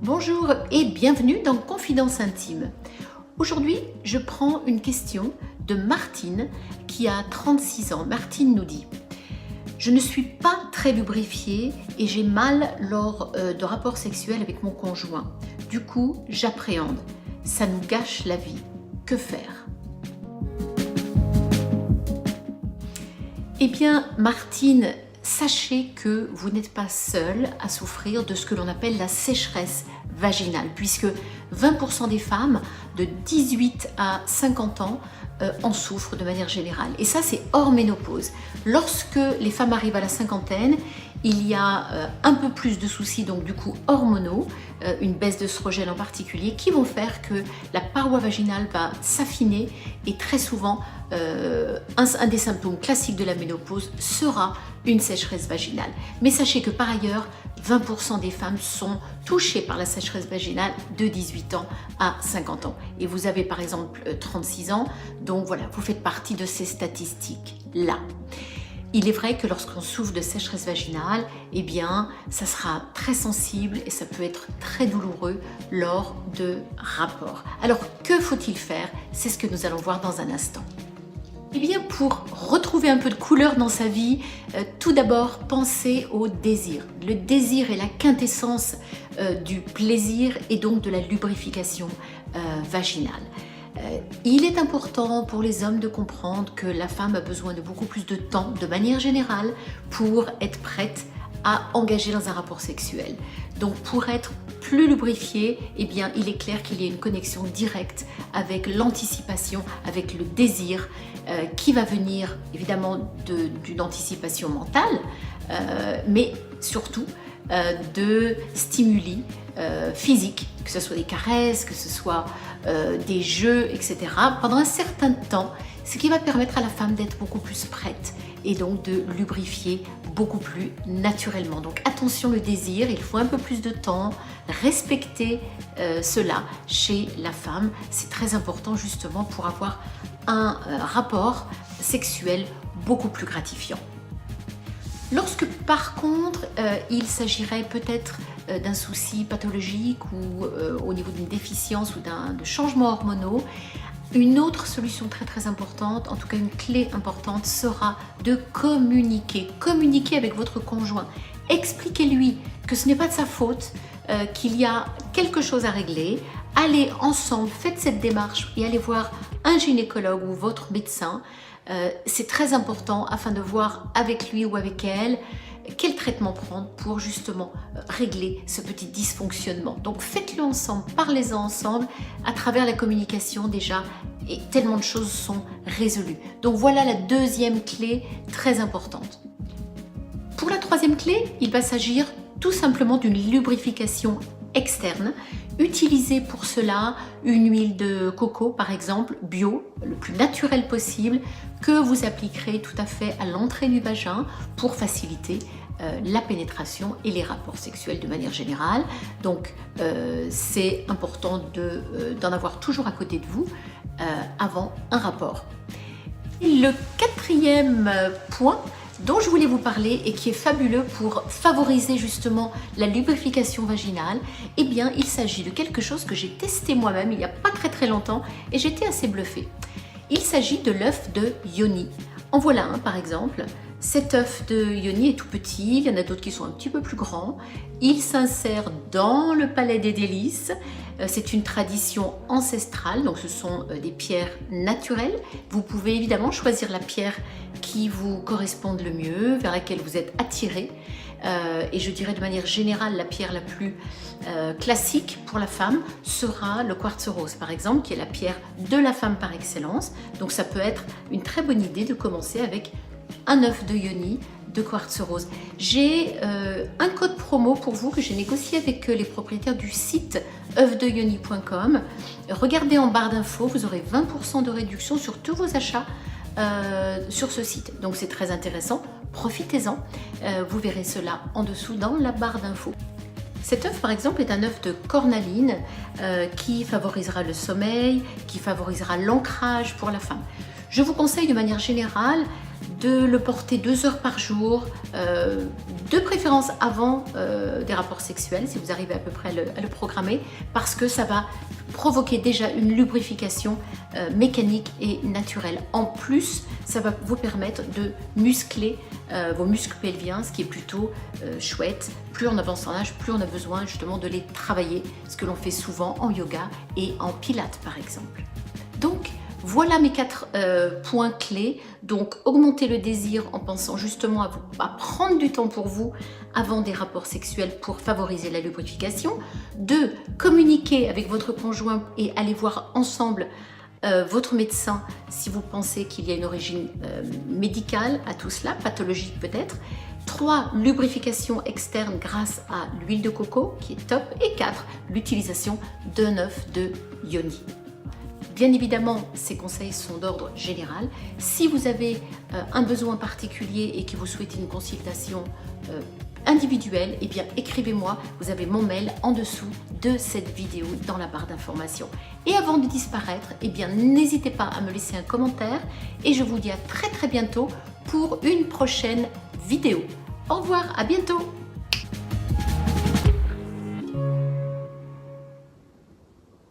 Bonjour et bienvenue dans Confidence Intime. Aujourd'hui, je prends une question de Martine qui a 36 ans. Martine nous dit « Je ne suis pas très lubrifiée et j'ai mal lors de rapports sexuels avec mon conjoint. Du coup, j'appréhende. Ça nous gâche la vie. Que faire ?» Eh bien, Martine, sachez que vous n'êtes pas seule à souffrir de ce que l'on appelle la sécheresse vaginale, puisque 20% des femmes de 18 à 50 ans en souffrent de manière générale. Et ça, c'est hors ménopause. Lorsque les femmes arrivent à la cinquantaine, il y a un peu plus de soucis, donc du coup hormonaux, une baisse d'œstrogène en particulier, qui vont faire que la paroi vaginale va s'affiner et très souvent, un des symptômes classiques de la ménopause sera une sécheresse vaginale. Mais sachez que par ailleurs, 20% des femmes sont touchées par la sécheresse vaginale de 18 ans à 50 ans. Et vous avez par exemple 36 ans, donc voilà, vous faites partie de ces statistiques-là. Il est vrai que lorsqu'on souffre de sécheresse vaginale, eh bien, ça sera très sensible et ça peut être très douloureux lors de rapports. Alors, que faut-il faire? C'est ce que nous allons voir dans un instant. Eh bien, pour retrouver un peu de couleur dans sa vie, tout d'abord, pensez au désir. Le désir est la quintessence du plaisir et donc de la lubrification vaginale. Il est important pour les hommes de comprendre que la femme a besoin de beaucoup plus de temps, de manière générale, pour être prête à engager dans un rapport sexuel. Donc pour être plus lubrifié, eh bien, il est clair qu'il y a une connexion directe avec l'anticipation, avec le désir qui va venir évidemment d'une anticipation mentale, mais surtout de stimuli physiques, que ce soit des caresses, que ce soit des jeux, etc. pendant un certain temps, ce qui va permettre à la femme d'être beaucoup plus prête et donc de lubrifier beaucoup plus naturellement. Donc attention, le désir, il faut un peu plus de temps, respecter cela chez la femme, c'est très important justement pour avoir un rapport sexuel beaucoup plus gratifiant. Lorsque par contre il s'agirait peut-être d'un souci pathologique ou au niveau d'une déficience ou de changements hormonaux, une autre solution très importante, en tout cas une clé importante, sera de communiquer. Communiquer avec votre conjoint. Expliquez-lui que ce n'est pas de sa faute, qu'il y a quelque chose à régler. Allez ensemble, faites cette démarche et allez voir un gynécologue ou votre médecin. C'est très important afin de voir avec lui ou avec elle quel traitement prendre pour justement régler ce petit dysfonctionnement. Donc faites-le ensemble, parlez-en ensemble, à travers la communication déjà, et tellement de choses sont résolues. Donc voilà la deuxième clé très importante. Pour la troisième clé, il va s'agir tout simplement d'une lubrification externe. Utilisez pour cela une huile de coco par exemple, bio, le plus naturel possible, que vous appliquerez tout à fait à l'entrée du vagin pour faciliter la pénétration et les rapports sexuels de manière générale. Donc c'est important d'en avoir toujours à côté de vous avant un rapport. Le quatrième point dont je voulais vous parler et qui est fabuleux pour favoriser justement la lubrification vaginale, eh bien il s'agit de quelque chose que j'ai testé moi-même il n'y a pas très longtemps et j'étais assez bluffée. Il s'agit de l'œuf de yoni. En voilà un par exemple. Cet œuf de yoni est tout petit, il y en a d'autres qui sont un petit peu plus grands. Il s'insère dans le palais des délices. C'est une tradition ancestrale, donc ce sont des pierres naturelles. Vous pouvez évidemment choisir la pierre qui vous corresponde le mieux, vers laquelle vous êtes attiré. Et je dirais de manière générale, la pierre la plus classique pour la femme sera le quartz rose par exemple, qui est la pierre de la femme par excellence. Donc ça peut être une très bonne idée de commencer avec un œuf de yoni de quartz rose. J'ai un code promo pour vous que j'ai négocié avec les propriétaires du site œufdeyoni.com. Regardez en barre d'infos, vous aurez 20% de réduction sur tous vos achats sur ce site. Donc c'est très intéressant, profitez-en. Vous verrez cela en dessous dans la barre d'infos. Cet œuf par exemple est un œuf de cornaline qui favorisera le sommeil, qui favorisera l'ancrage pour la femme. Je vous conseille de manière générale de le porter 2 heures par jour, de préférence avant des rapports sexuels, si vous arrivez à peu près à le programmer, parce que ça va provoquer déjà une lubrification mécanique et naturelle. En plus, ça va vous permettre de muscler vos muscles pelviens, ce qui est plutôt chouette. Plus on avance en âge, plus on a besoin justement de les travailler, ce que l'on fait souvent en yoga et en pilates par exemple. Donc, voilà mes 4 points clés. Donc, augmenter le désir en pensant justement à prendre du temps pour vous avant des rapports sexuels pour favoriser la lubrification. 2. Communiquer avec votre conjoint et aller voir ensemble votre médecin si vous pensez qu'il y a une origine médicale à tout cela, pathologique peut-être. 3. Lubrification externe grâce à l'huile de coco qui est top. Et 4. L'utilisation d'un œuf de yoni. Bien évidemment, ces conseils sont d'ordre général. Si vous avez un besoin particulier et que vous souhaitez une consultation individuelle, eh bien écrivez-moi, vous avez mon mail en dessous de cette vidéo dans la barre d'information. Et avant de disparaître, eh bien n'hésitez pas à me laisser un commentaire et je vous dis à très bientôt pour une prochaine vidéo. Au revoir, à bientôt!